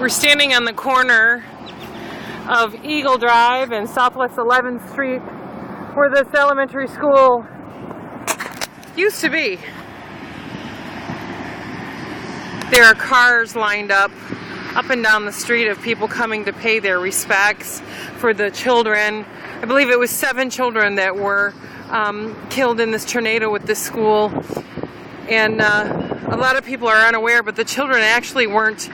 We're standing on the corner of Eagle Drive and Southwest 11th Street, where this elementary school used to be. There are cars lined up and down the street of people coming to pay their respects for the children. I believe it was 7 children that were killed in this tornado with this school. And a lot of people are unaware, but the children actually weren't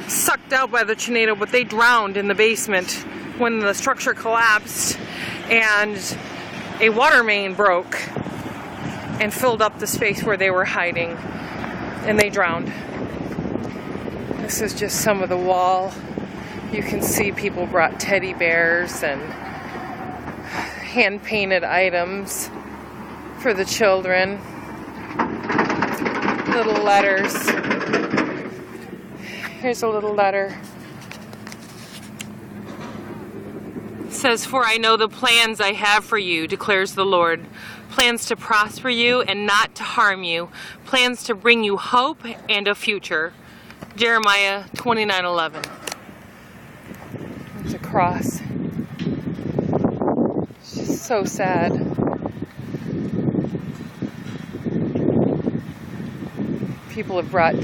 sucked out by the tornado, but they drowned in the basement when the structure collapsed and a water main broke and filled up the space where they were hiding, and they drowned. This is just some of the wall. You can see people brought teddy bears and hand-painted items for the children. Little letters. Here's a little letter. It says, "For I know the plans I have for you, declares the Lord. Plans to prosper you and not to harm you. Plans to bring you hope and a future." Jeremiah 29:11. It's a cross. It's just so sad. People have brought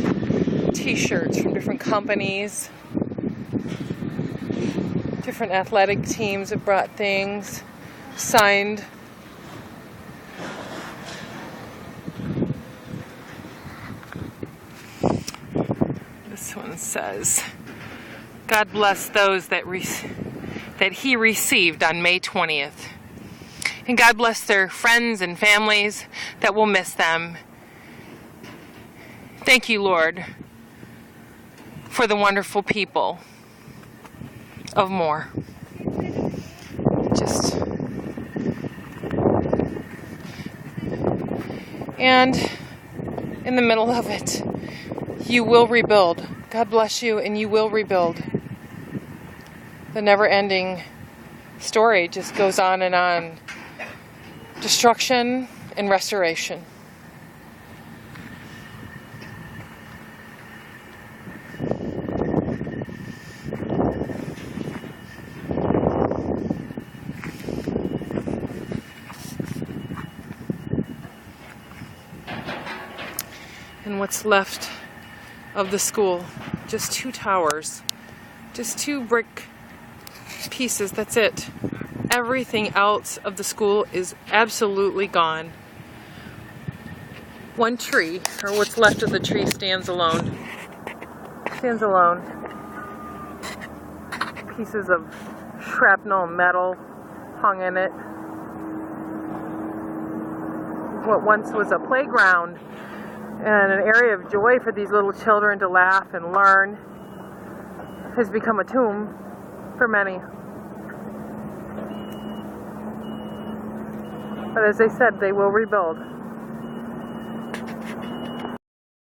t-shirts from different companies. Different athletic teams have brought things signed. This one says, "God bless those that he received on May 20th. And God bless their friends and families that will miss them. Thank you, Lord, for the wonderful people of more." And in the middle of it, you will rebuild. God bless you, and you will rebuild. The never-ending story just goes on and on. Destruction and restoration. And what's left of the school, just 2 towers, just 2 brick pieces, that's it. Everything else of the school is absolutely gone. 1 tree, or what's left of the tree, stands alone. Stands alone. Pieces of shrapnel and metal hung in it. What once was a playground and an area of joy for these little children to laugh and learn has become a tomb for many. But as they said, they will rebuild.